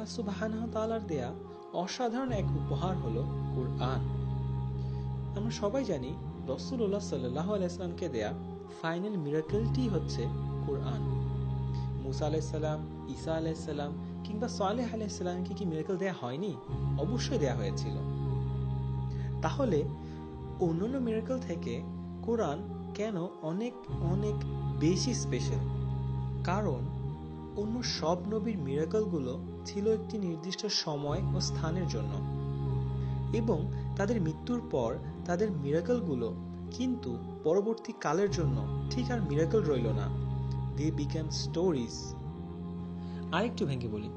আল্লাহ সুবহানাহু ওয়া তাআলার দেয়া অসাধারণ এক উপহার হলো কুরআন। আমরা সবাই জানি রাসূলুল্লাহ সাল্লাল্লাহু আলাইহি ওয়াসাল্লামকে দেয়া ফাইনাল মিরাকলটি হচ্ছে কুরআন। মুসা আলাইহিস সালাম, ঈসা আলাইহিস সালাম কিংবা সালেহ আলাইহিস সালামকে কি মিরাকল দেয়া হয়নি? অবশ্যই দেয়া হয়েছিল। তাহলে অন্যান্য মিরাকল থেকে কোরআন কেন অনেক অনেক বেশি স্পেশাল? কারণ অন্য সব নবীর মিরাকলগুলো ছিল একটি নির্দিষ্ট সময় ও স্থানের জন্য, এবং তাদের মৃত্যুর পর তাদের মিরাকলগুলো কিন্তু পরবর্তী কালের জন্য ঠিক আর মিরাকল রইল না, দে বিকেম স্টোরিজ। আরেকটু ভেঙে বলি,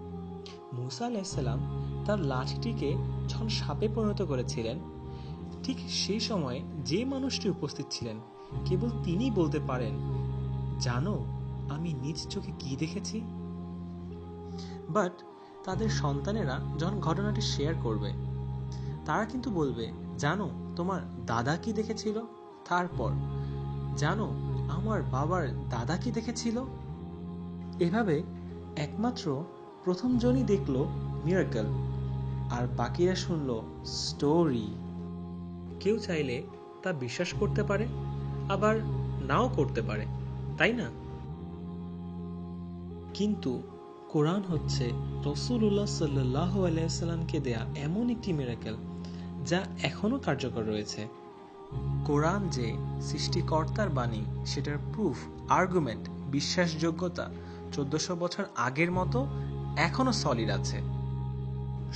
মুসা আলাইহিস সালাম তার লাঠিটিকে যখন সাপে পরিণত করেছিলেন, ঠিক সেই সময় যে মানুষটি উপস্থিত ছিলেন কেবল তিনিই বলতে পারেন, জানো আমি নিজ চোখে কি দেখেছি? বাট তাদের সন্তানেরা যখন ঘটনাটি শেয়ার করবে, তারা কিন্তু বলবে, জানো তোমার দাদা কি দেখেছিল? তারপর জানো আমার বাবার দাদা কি দেখেছিল? এভাবে একমাত্র প্রথম জনই দেখলো মিরাকল, আর বাকিরা শুনলো স্টোরি। কেউ চাইলে তা বিশ্বাস করতে পারে, আবার নাও করতে পারে, তাই না? কিন্তু কোরআন হচ্ছে রাসূলুল্লাহ সাল্লাল্লাহু আলাইহি ওয়াসাল্লামকে দেয়া এমন একটি মিরাকল যা এখনো কার্যকর রয়েছে। কোরআন যে সৃষ্টিকর্তার বাণী, সেটার প্রুফ, আর্গুমেন্ট, বিশ্বাসযোগ্যতা 1400 বছর আগের মতো এখনো সলিড আছে।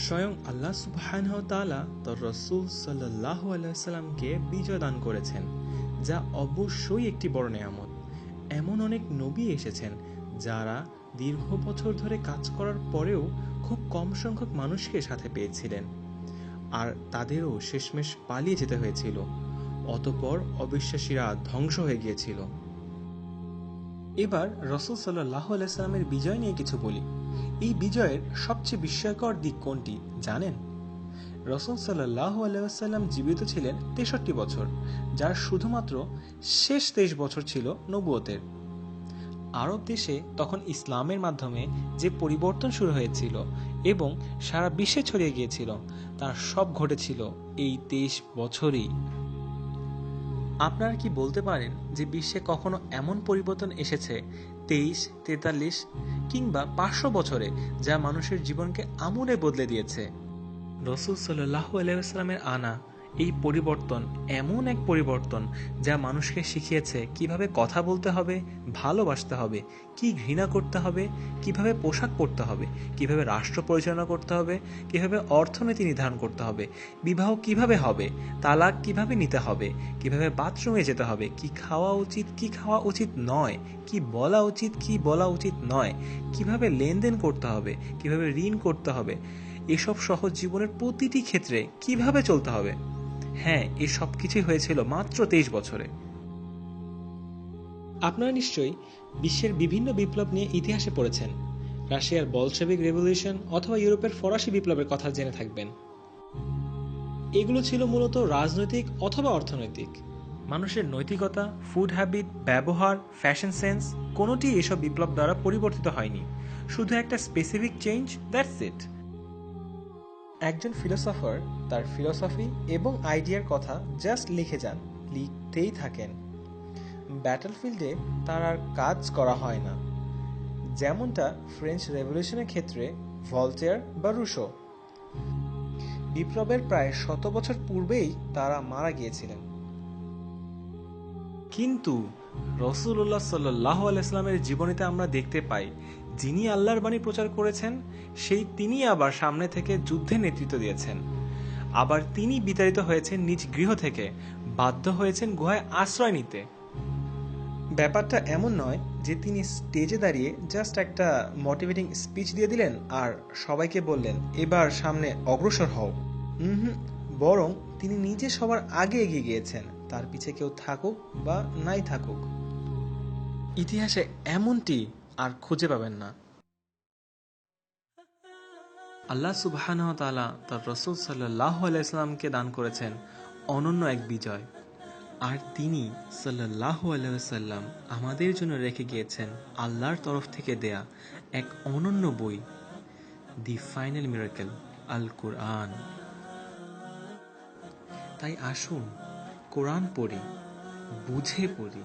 স্বয়ং আল্লাহ সুবহানাহু ওয়া তাআলা তার রাসূল সাল্লাল্লাহু আলাইহি ওয়াসাল্লামকে বিজয় দান করেছেন, যা অবশ্যই একটি বড় নেয়ামত। এমন অনেক নবী এসেছেন যারা দীর্ঘ বছর ধরে কাজ করার পরেও খুব কম সংখ্যক মানুষকে সাথে পেয়েছিলেন, আর তাদেরও শেষমেশ পালিয়ে যেতে হয়েছিল। অতঃপর অবিশ্বাসীরা ধ্বংস হয়ে গিয়েছিল। এবার রাসূল সাল্লাল্লাহু আলাইহি ওয়াসাল্লামের বিজয় নিয়ে কিছু বলি। এই বিজয়ের সবচেয়ে বিস্ময়কর দিক কোনটি জানেন? রাসূল সাল্লাল্লাহু আলাইহি ওয়াসাল্লাম জীবিত ছিলেন 63 বছর, যার শুধুমাত্র শেষ 23 বছর ছিল নবুয়তের। আরব দেশে তখন ইসলামের মাধ্যমে যে পরিবর্তন শুরু হয়েছিল এবং সারা বিশ্বে ছড়িয়ে গিয়েছিল, তার সব ঘটেছিল এই 23 বছরেই। আপনারা কি বলতে পারেন যে বিশ্বে কখনো এমন পরিবর্তন এসেছে 23, 43 কিংবা 500 বছরে, যা মানুষের জীবনকে আমূলে বদলে দিয়েছে? রাসূল সাল্লাল্লাহু আলাইহি ওয়াসাল্লামের আনা এই পরিবর্তন এমন এক পরিবর্তন যা মানুষকে শিখিয়েছে কিভাবে কথা বলতে হবে, ভালোবাসতে হবে, কি ঘৃণা করতে হবে, কিভাবে পোশাক পরতে হবে, কিভাবে রাষ্ট্র পরিচালনা করতে হবে, কিভাবে অর্থনীতি নির্ধারণ করতে হবে, বিবাহ কিভাবে হবে, তালাক কিভাবে নিতে হবে, কিভাবে বাথরুমে যেতে হবে, কি খাওয়া উচিত, কি খাওয়া উচিত নয়, কি বলা উচিত, কি বলা উচিত নয়, কিভাবে লেনদেন করতে হবে, কিভাবে ঋণ করতে হবে, এসব সহজ জীবনের প্রতিটি ক্ষেত্রে কিভাবে চলতে হবে। হ্যাঁ, এই সব কিছুই হয়েছিল মাত্র 23 বছরে। আপনারা নিশ্চয়ই বিশ্বের বিভিন্ন বিপ্লব নিয়ে ইতিহাসে পড়েছেন। রাশিয়ার বলশেভিক রেভলিউশন অথবা ইউরোপের ফরাসি বিপ্লবের কথা জেনে থাকবেন। এগুলো ছিল মূলত রাজনৈতিক অথবা অর্থনৈতিক। মানুষের নৈতিকতা, ফুড হ্যাবিট, ব্যবহার, ফ্যাশন সেন্স কোনোটি এসব বিপ্লব দ্বারা পরিবর্তিত হয়নি, শুধু একটা স্পেসিফিক চেঞ্জ, দ্যাটস ইট। একজন ফিলোসফার তার ফিলোসফি এবং আইডিয়ার কথা জাস্ট লিখে যান, লিখতেই থাকেন। ব্যাটলফিল্ডে তার আর কাজ করা হয় না, যেমনটা ফ্রেঞ্চ রেভলিউশনের ক্ষেত্রে ভলতেয়ার বা রুশো। বিপ্লবের প্রায় 100 বছর পূর্বেই তারা মারা গিয়েছিলেন। কিন্তু রাসূলুল্লাহ সাল্লাল্লাহু আলাইহি ওয়াসাল্লামের জীবনীতে আমরা দেখতে পাই, যিনি আল্লাহর বাণী প্রচার করেছেন, সেই তিনি আবার সামনে থেকে যুদ্ধের নেতৃত্ব দিয়েছেন। আবার তিনি বিতাড়িত হয়েছেন নিজ গৃহ থেকে, বাধ্য হয়েছেন গুহায় আশ্রয় নিতে। ব্যাপারটা এমন নয় যে তিনি স্টেজে দাঁড়িয়ে জাস্ট একটা মোটিভেটিং স্পিচ দিয়ে দিলেন আর সবাইকে বললেন, এবার সামনে অগ্রসর হও। বরং তিনি নিজে সবার আগে এগিয়ে গিয়েছেন, তার পিছে কেউ থাকুক বা নাই থাকুক। ইতিহাসে এমনটি আর খুঁজে পাবেন না। আল্লাহ সুবহানাহু ওয়া তাআলা তার রাসূল সাল্লাল্লাহু আলাইহি ওয়াসাল্লামকে দান করেছেন অনন্য এক বিজয়, আর তিনি সাল্লাল্লাহু আলাইহি ওয়াসাল্লাম আমাদের জন্য রেখে গিয়েছেন আল্লাহর তরফ থেকে দেয়া এক অনন্য বই, দি ফাইনাল মিরাকেল আল কোরআন। তাই আসুন কোরআন পড়ি, বুঝে পড়ি।